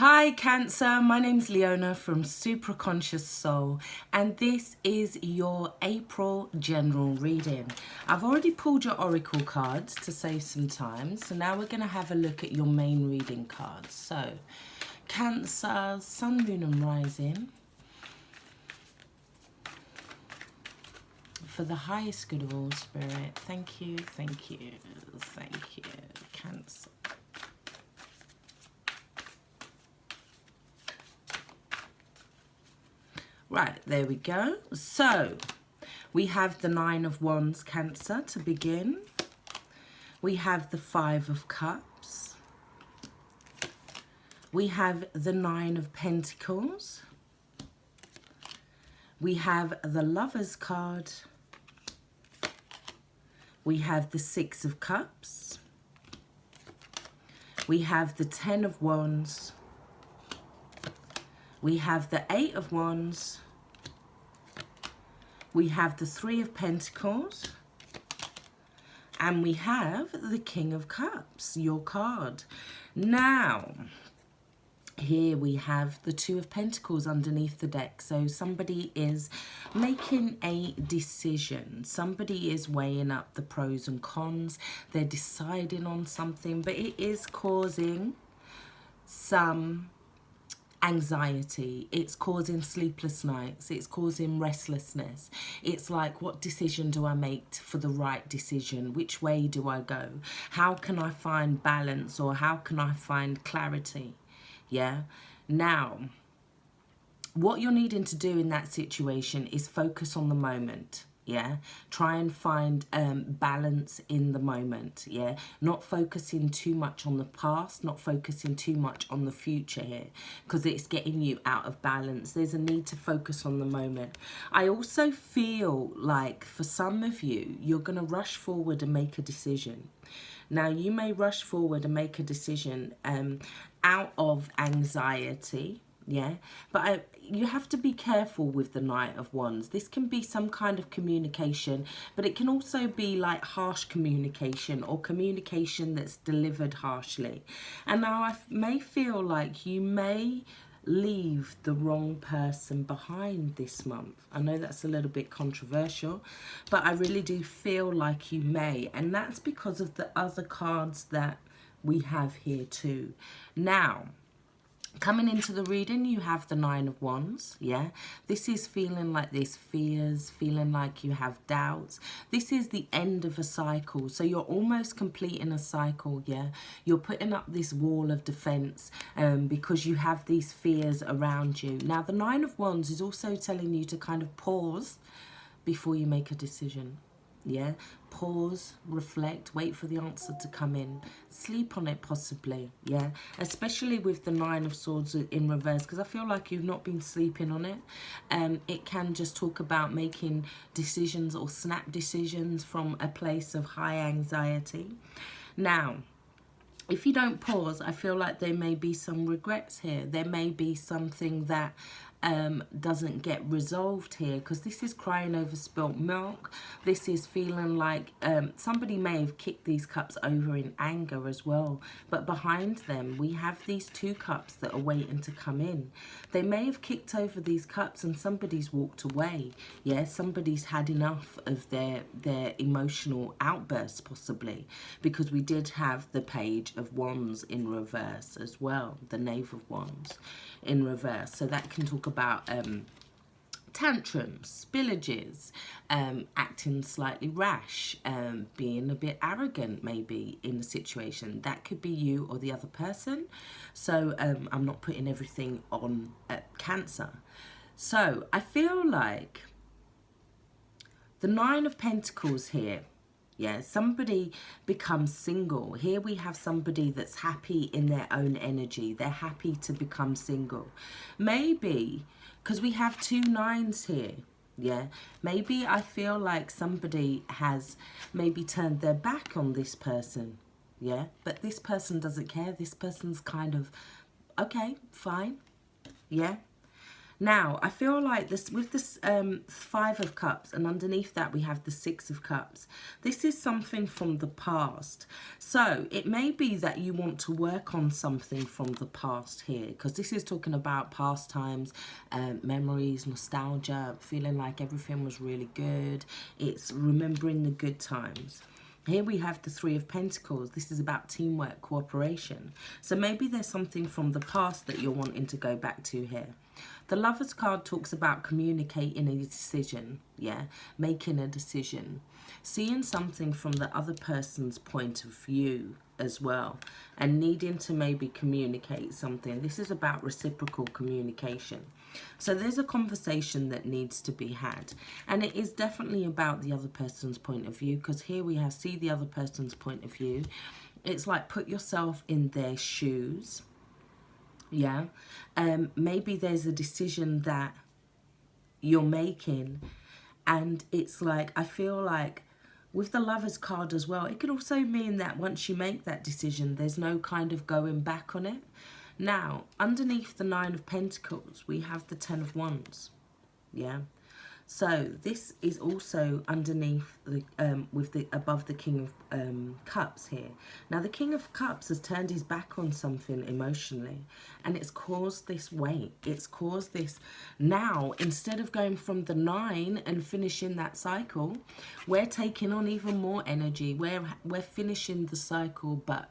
Hi Cancer, my name's Leona from Supra Conscioussoul, and this is your April general reading. I've already pulled your oracle cards to save some time, so now we're going to have a look at your main reading cards. So Cancer, Sun, Moon and Rising. For the highest good of all, Spirit, thank you, thank you, thank you, Cancer. Right, there we go. So, we have the Nine of Wands, Cancer, to begin. We have the Five of Cups. We have the Nine of Pentacles. We have the Lovers card. We have the Six of Cups. We have the Ten of Wands. We have the Eight of Wands. We have the Three of Pentacles. And we have the King of Cups, your card. Now, here we have the Two of Pentacles underneath the deck. So somebody is making a decision. Somebody is weighing up the pros and cons. They're deciding on something, but it is causing some anxiety. It's causing sleepless nights. It's causing restlessness. It's like, what decision do I make for the right decision? Which way do I go? How can I find balance, or how can I find clarity? Yeah. Now, what you're needing to do in that situation is focus on the moment. Yeah, try and find balance in the moment. Yeah, not focusing too much on the past, not focusing too much on the future here, because it's getting you out of balance. There's a need to focus on the moment. I also feel like for some of you, you're going to rush forward and make a decision. Now, you may rush forward and make a decision out of anxiety. Yeah, but you have to be careful with the Knight of Wands. This can be some kind of communication, but it can also be like harsh communication, or communication that's delivered harshly. And now I may feel like you may leave the wrong person behind this month. I know that's a little bit controversial, but I really do feel like you may, and that's because of the other cards that we have here too. Now, coming into the reading, you have the Nine of Wands. Yeah, this is feeling like there's fears, feeling like you have doubts. This is the end of a cycle, so you're almost completing a cycle. Yeah, you're putting up this wall of defense because you have these fears around you. Now, the Nine of Wands is also telling you to kind of pause before you make a decision. Yeah, pause, reflect, wait for the answer to come in, sleep on it possibly. Yeah, especially with the Nine of Swords in reverse, because I feel like you've not been sleeping on it. It can just talk about making decisions or snap decisions from a place of high anxiety. Now, if you don't pause, I feel like there may be some regrets here. There may be something that doesn't get resolved here, because this is crying over spilt milk. This is feeling like somebody may have kicked these cups over in anger as well, but behind them we have these two cups that are waiting to come in. They may have kicked over these cups and somebody's walked away. Yeah, somebody's had enough of their emotional outbursts possibly, because we did have the Page of Wands in reverse as well, the Knave of Wands in reverse. So that can talk about tantrums, spillages, acting slightly rash, being a bit arrogant maybe in a situation. That could be you or the other person. So I'm not putting everything on Cancer. So I feel like the Nine of Pentacles here. Yeah, somebody becomes single. Here we have somebody that's happy in their own energy. They're happy to become single. Maybe, because we have two nines here. Yeah, maybe I feel like somebody has maybe turned their back on this person. Yeah, but this person doesn't care. This person's kind of, okay, fine. Yeah. Now, I feel like this with this 5 of Cups, and underneath that we have the 6 of Cups. This is something from the past. So it may be that you want to work on something from the past here, because this is talking about past times, memories, nostalgia, feeling like everything was really good. It's remembering the good times. Here we have the 3 of Pentacles. This is about teamwork, cooperation. So maybe there's something from the past that you're wanting to go back to here. The Lovers card talks about communicating a decision, yeah, making a decision, seeing something from the other person's point of view as well, and needing to maybe communicate something. This is about reciprocal communication. So there's a conversation that needs to be had, and it is definitely about the other person's point of view, because here we have see the other person's point of view. It's like put yourself in their shoes. Yeah, maybe there's a decision that you're making, and it's like, I feel like with the Lovers card as well, it could also mean that once you make that decision, there's no kind of going back on it. Now, underneath the 9 of Pentacles, we have the 10 of Wands. Yeah. So this is also underneath the with the above the King of Cups here. Now the King of Cups has turned his back on something emotionally, and it's caused this weight. It's caused this. Now instead of going from the 9 and finishing that cycle, we're taking on even more energy. We're finishing the cycle, but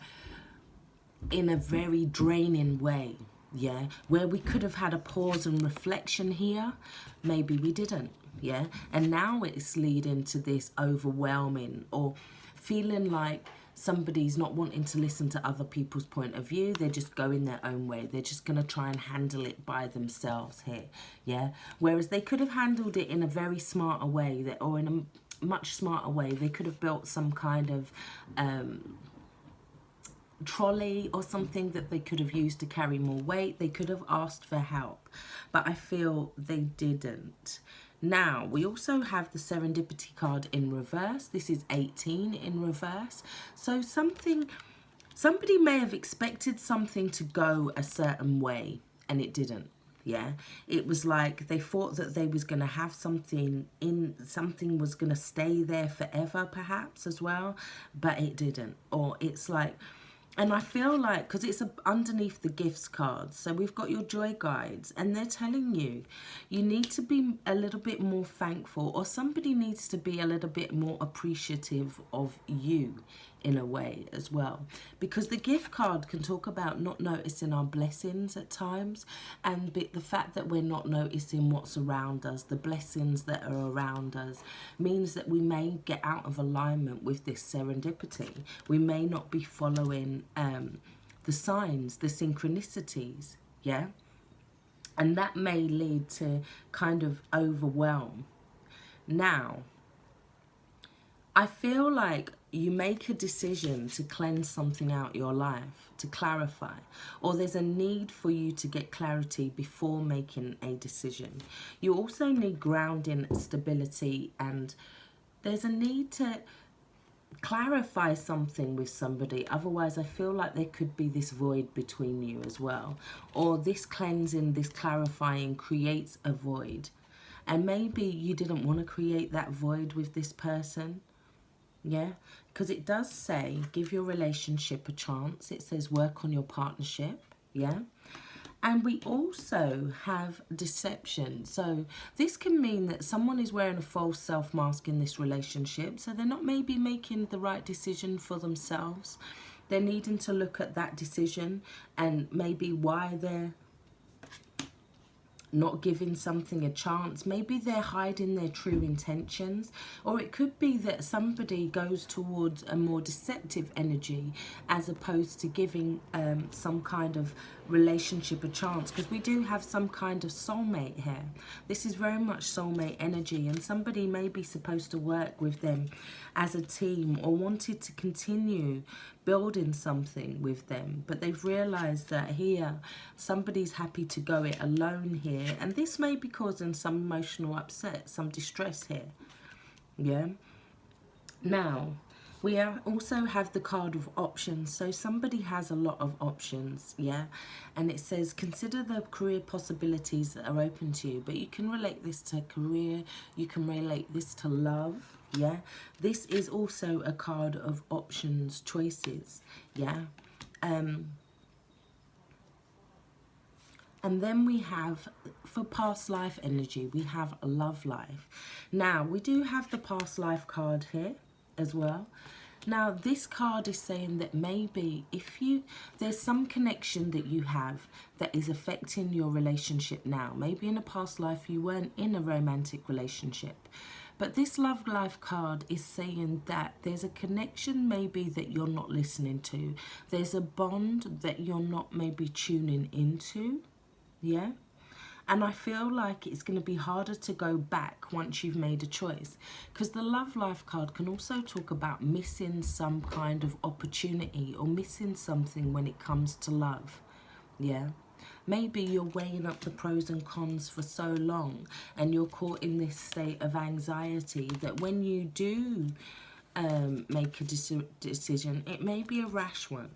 in a very draining way. Yeah, where we could have had a pause and reflection here, maybe we didn't. Yeah, and now it's leading to this overwhelming, or feeling like somebody's not wanting to listen to other people's point of view. They're just going their own way. They're just going to try and handle it by themselves here. Yeah, whereas they could have handled it in a very smarter way, or in a much smarter way. They could have built some kind of trolley or something that they could have used to carry more weight. They could have asked for help, but I feel they didn't. Now we also have the Serendipity card in reverse. This is 18 in reverse. So somebody may have expected something to go a certain way and it didn't. Yeah, it was like they thought that they was going to have something was going to stay there forever perhaps as well, but it didn't. Or it's like, and I feel like, because it's underneath the gifts cards, so we've got your joy guides, and they're telling you, you need to be a little bit more thankful, or somebody needs to be a little bit more appreciative of you in a way as well. Because the gift card can talk about not noticing our blessings at times, and the fact that we're not noticing what's around us, the blessings that are around us, means that we may get out of alignment with this serendipity. We may not be following the signs, the synchronicities, yeah? And that may lead to kind of overwhelm. Now, I feel like you make a decision to cleanse something out your life, to clarify, or there's a need for you to get clarity before making a decision. You also need grounding, stability, and there's a need to clarify something with somebody. Otherwise, I feel like there could be this void between you as well, or this cleansing, this clarifying creates a void, and maybe you didn't want to create that void with this person. Yeah, because it does say give your relationship a chance. It says work on your partnership. Yeah, and we also have deception. So this can mean that someone is wearing a false self mask in this relationship, so they're not maybe making the right decision for themselves. They're needing to look at that decision and maybe why they're not giving something a chance. Maybe they're hiding their true intentions, or it could be that somebody goes towards a more deceptive energy as opposed to giving some kind of relationship a chance, because we do have some kind of soulmate here. This is very much soulmate energy, and somebody may be supposed to work with them as a team or wanted to continue building something with them, but they've realized that here somebody's happy to go it alone here, and this may be causing some emotional upset, some distress here. Yeah, now We also have the card of options. So somebody has a lot of options, yeah? And it says, consider the career possibilities that are open to you. But you can relate this to career. You can relate this to love, yeah? This is also a card of options, choices, yeah? And then we have, for past life energy, we have a love life. Now, we do have the past life card here as well. Now, this card is saying that maybe there's some connection that you have that is affecting your relationship now. Maybe in a past life you weren't in a romantic relationship. But this love life card is saying that there's a connection maybe that you're not listening to. There's a bond that you're not maybe tuning into. Yeah, and I feel like it's going to be harder to go back once you've made a choice, because the love life card can also talk about missing some kind of opportunity or missing something when it comes to love. Yeah, maybe you're weighing up the pros and cons for so long and you're caught in this state of anxiety that when you do make a decision, it may be a rash one.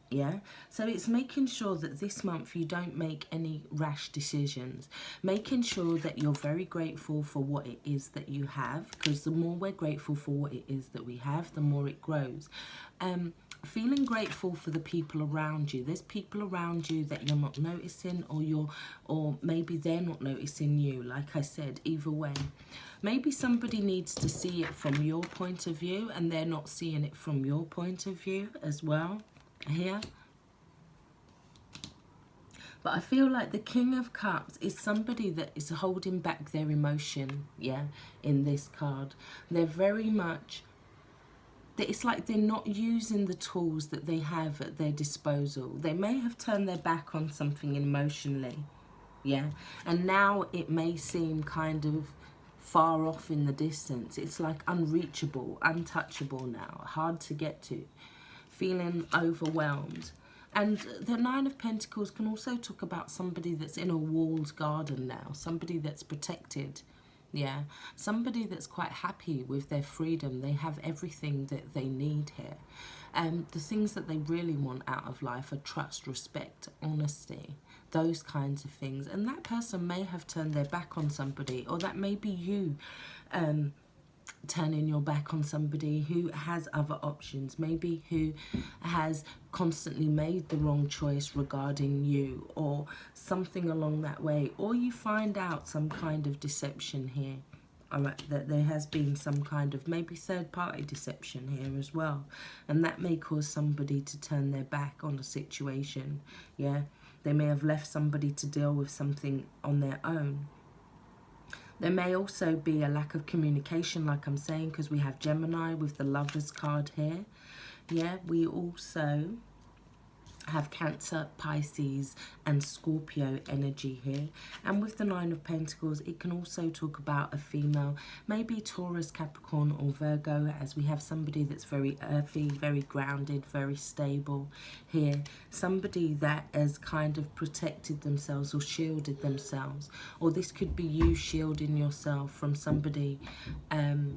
Yeah, so it's making sure that this month you don't make any rash decisions, making sure that you're very grateful for what it is that you have, because the more we're grateful for what it is that we have, the more it grows. Feeling grateful for the people around you. There's people around you that you're not noticing, or maybe they're not noticing you. Like I said, either way, maybe somebody needs to see it from your point of view and they're not seeing it from your point of view as well here. But I feel like the King of Cups is somebody that is holding back their emotion, yeah, in this card. They're very much, it's like they're not using the tools that they have at their disposal. They may have turned their back on something emotionally, yeah, and now it may seem kind of far off in the distance. It's like unreachable, untouchable now, hard to get to, feeling overwhelmed. And the Nine of Pentacles can also talk about somebody that's in a walled garden now, somebody that's protected, yeah, somebody that's quite happy with their freedom. They have everything that they need here. The things that they really want out of life are trust, respect, honesty, those kinds of things. And that person may have turned their back on somebody, or that may be you turning your back on somebody who has other options, maybe who has constantly made the wrong choice regarding you, or something along that way. Or you find out some kind of deception here, all right, that there has been some kind of maybe third-party deception here as well, and that may cause somebody to turn their back on a situation. Yeah, they may have left somebody to deal with something on their own. There may also be a lack of communication, like I'm saying, because we have Gemini with the Lovers card here. Yeah, we also have Cancer, Pisces and Scorpio energy here. And with the Nine of Pentacles, it can also talk about a female, maybe Taurus, Capricorn or Virgo, as we have somebody that's very earthy, very grounded, very stable here. Somebody that has kind of protected themselves or shielded themselves. Or this could be you shielding yourself from somebody who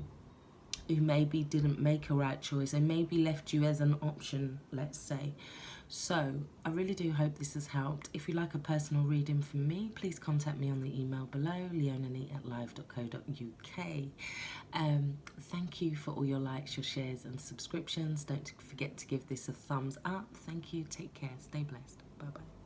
maybe didn't make a right choice and maybe left you as an option, let's say. So I really do hope this has helped. If you like a personal reading from me, please contact me on the email below, leonanie@live.co.uk. Thank you for all your likes, your shares and subscriptions. Don't forget to give this a thumbs up. Thank you. Take care. Stay blessed. Bye bye.